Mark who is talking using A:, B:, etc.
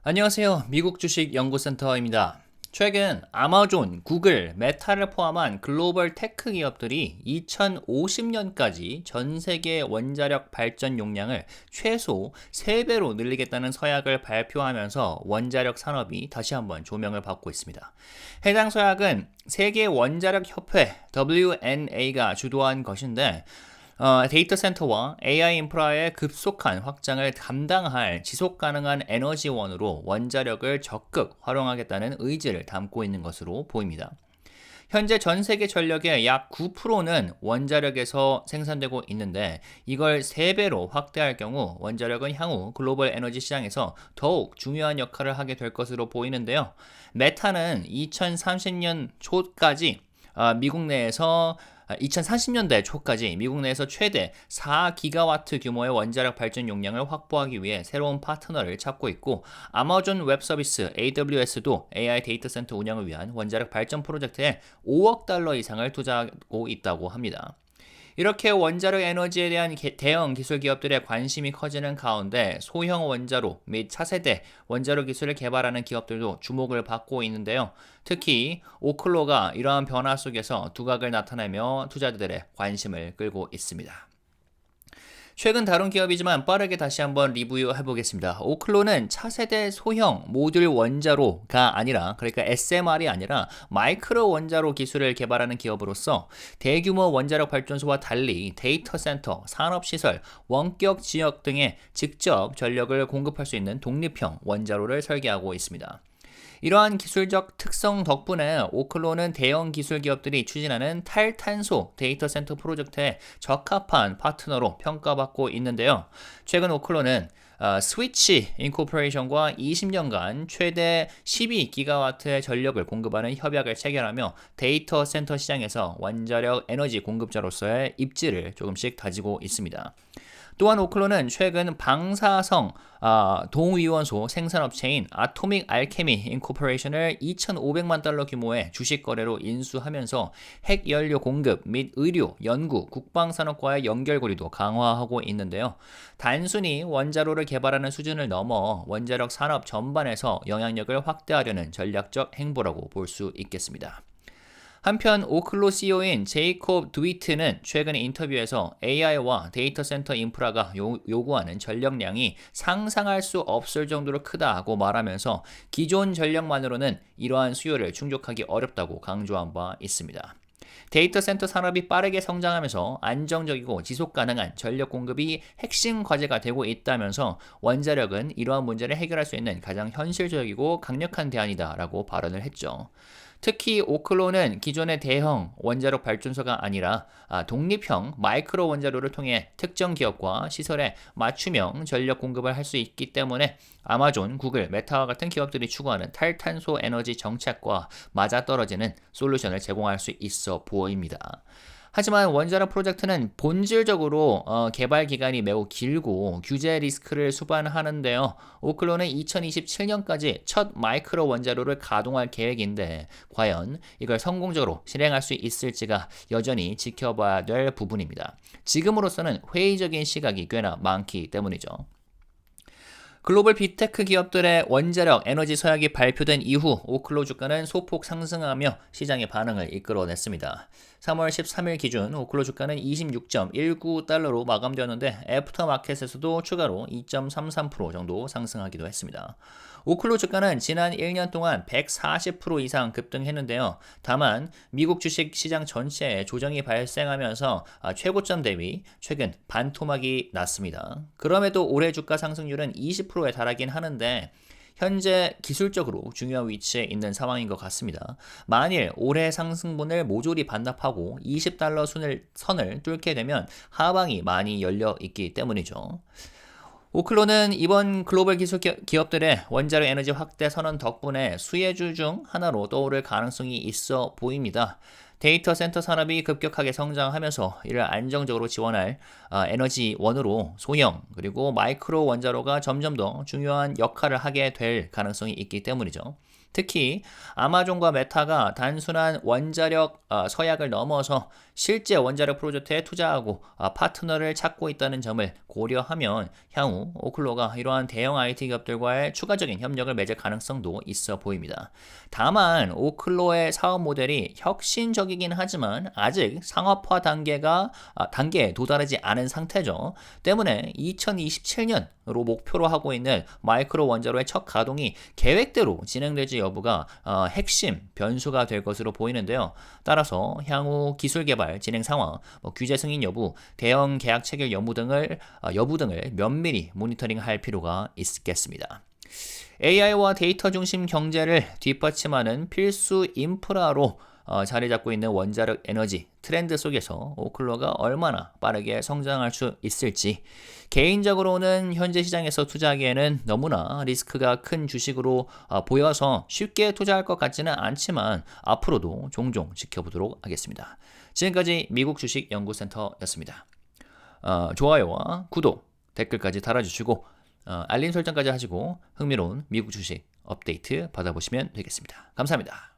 A: 안녕하세요. 미국 주식 연구센터입니다. 최근 아마존, 구글, 메타를 포함한 글로벌 테크 기업들이 2050년까지 전 세계 원자력 발전 용량을 최소 3배로 늘리겠다는 서약을 발표하면서 원자력 산업이 다시 한번 조명을 받고 있습니다. 해당 서약은 세계 원자력 협회 WNA가 주도한 것인데 데이터 센터와 AI 인프라의 급속한 확장을 감당할 지속 가능한 에너지원으로 원자력을 적극 활용하겠다는 의지를 담고 있는 것으로 보입니다. 현재 전 세계 전력의 약 9%는 원자력에서 생산되고 있는데 이걸 3배로 확대할 경우 원자력은 향후 글로벌 에너지 시장에서 더욱 중요한 역할을 하게 될 것으로 보이는데요. 메타는 2030년 초까지 미국 내에서 2030년대 초까지 미국 내에서 최대 4기가와트 규모의 원자력 발전 용량을 확보하기 위해 새로운 파트너를 찾고 있고, 아마존 웹 서비스 AWS도 AI 데이터 센터 운영을 위한 원자력 발전 프로젝트에 5억 달러 이상을 투자하고 있다고 합니다. 이렇게 원자력 에너지에 대한 대형 기술 기업들의 관심이 커지는 가운데 소형 원자로 및 차세대 원자로 기술을 개발하는 기업들도 주목을 받고 있는데요. 특히 오클로가 이러한 변화 속에서 두각을 나타내며 투자자들의 관심을 끌고 있습니다. 최근 다룬 기업이지만 빠르게 다시 한번 리뷰해 보겠습니다. 오클로는 차세대 소형 모듈 원자로가 아니라, 그러니까 SMR이 아니라 마이크로 원자로 기술을 개발하는 기업으로서 대규모 원자력 발전소와 달리 데이터 센터, 산업시설, 원격 지역 등에 직접 전력을 공급할 수 있는 독립형 원자로를 설계하고 있습니다. 이러한 기술적 특성 덕분에 오클로는 대형 기술 기업들이 추진하는 탈탄소 데이터 센터 프로젝트에 적합한 파트너로 평가받고 있는데요. 최근 오클로는 스위치 인코퍼레이션과 20년간 최대 12기가와트의 전력을 공급하는 협약을 체결하며 데이터 센터 시장에서 원자력 에너지 공급자로서의 입지를 조금씩 다지고 있습니다. 또한 오클로는 최근 방사성 동위원소 생산업체인 아토믹 알케미 인코퍼레이션을 2,500만 달러 규모의 주식 거래로 인수하면서 핵연료 공급 및 의료, 연구, 국방산업과의 연결고리도 강화하고 있는데요. 단순히 원자로를 개발하는 수준을 넘어 원자력 산업 전반에서 영향력을 확대하려는 전략적 행보라고 볼 수 있겠습니다. 한편 오클로 CEO인 제이콥 드위트는 최근 인터뷰에서 AI와 데이터 센터 인프라가 요구하는 전력량이 상상할 수 없을 정도로 크다고 말하면서 기존 전력만으로는 이러한 수요를 충족하기 어렵다고 강조한 바 있습니다. 데이터 센터 산업이 빠르게 성장하면서 안정적이고 지속 가능한 전력 공급이 핵심 과제가 되고 있다면서 원자력은 이러한 문제를 해결할 수 있는 가장 현실적이고 강력한 대안이다라고 발언을 했죠. 특히 오클로는 기존의 대형 원자력 발전소가 아니라 독립형 마이크로 원자로를 통해 특정 기업과 시설에 맞춤형 전력 공급을 할 수 있기 때문에 아마존, 구글, 메타와 같은 기업들이 추구하는 탈탄소 에너지 정책과 맞아떨어지는 솔루션을 제공할 수 있어 보입니다. 하지만 원자력 프로젝트는 본질적으로 개발 기간이 매우 길고 규제 리스크를 수반하는데요. 오클로는 2027년까지 첫 마이크로 원자로를 가동할 계획인데 과연 이걸 성공적으로 실행할 수 있을지가 여전히 지켜봐야 될 부분입니다. 지금으로서는 회의적인 시각이 꽤나 많기 때문이죠. 글로벌 빅테크 기업들의 원자력 에너지 서약이 발표된 이후 오클로 주가는 소폭 상승하며 시장의 반응을 이끌어냈습니다. 3월 13일 기준 오클로 주가는 26.19달러로 마감되었는데 애프터마켓에서도 추가로 2.33% 정도 상승하기도 했습니다. 오클로 주가는 지난 1년 동안 140% 이상 급등했는데요. 다만 미국 주식 시장 전체에 조정이 발생하면서 최고점 대비 최근 반토막이 났습니다. 그럼에도 올해 주가 상승률은 20%에 달하긴 하는데 현재 기술적으로 중요한 위치에 있는 상황인 것 같습니다. 만일 올해 상승분을 모조리 반납하고 20달러 선을 뚫게 되면 하방이 많이 열려 있기 때문이죠. 오클로는 이번 글로벌 기술 기업들의 원자력 에너지 확대 선언 덕분에 수혜주 중 하나로 떠오를 가능성이 있어 보입니다. 데이터 센터 산업이 급격하게 성장하면서 이를 안정적으로 지원할 에너지원으로 소형 그리고 마이크로 원자로가 점점 더 중요한 역할을 하게 될 가능성이 있기 때문이죠. 특히 아마존과 메타가 단순한 원자력 서약을 넘어서 실제 원자력 프로젝트에 투자하고 파트너를 찾고 있다는 점을 고려하면 향후 오클로가 이러한 대형 IT 기업들과의 추가적인 협력을 맺을 가능성도 있어 보입니다. 다만 오클로의 사업 모델이 혁신적이긴 하지만 아직 상업화 단계에 도달하지 않은 상태죠. 때문에 2027년으로 목표로 하고 있는 마이크로 원자로의 첫 가동이 계획대로 진행될지 여부가 핵심 변수가 될 것으로 보이는데요. 따라서 향후 기술 개발 진행 상황, 규제 승인 여부, 대형 계약 체결 여부 등을 면밀히 모니터링할 필요가 있겠습니다. AI와 데이터 중심 경제를 뒷받침하는 필수 인프라로 자리 잡고 있는 원자력 에너지 트렌드 속에서 오클로가 얼마나 빠르게 성장할 수 있을지, 개인적으로는 현재 시장에서 투자하기에는 너무나 리스크가 큰 주식으로 보여서 쉽게 투자할 것 같지는 않지만 앞으로도 종종 지켜보도록 하겠습니다. 지금까지 미국 주식 연구센터였습니다. 좋아요와 구독, 댓글까지 달아주시고 알림 설정까지 하시고 흥미로운 미국 주식 업데이트 받아보시면 되겠습니다. 감사합니다.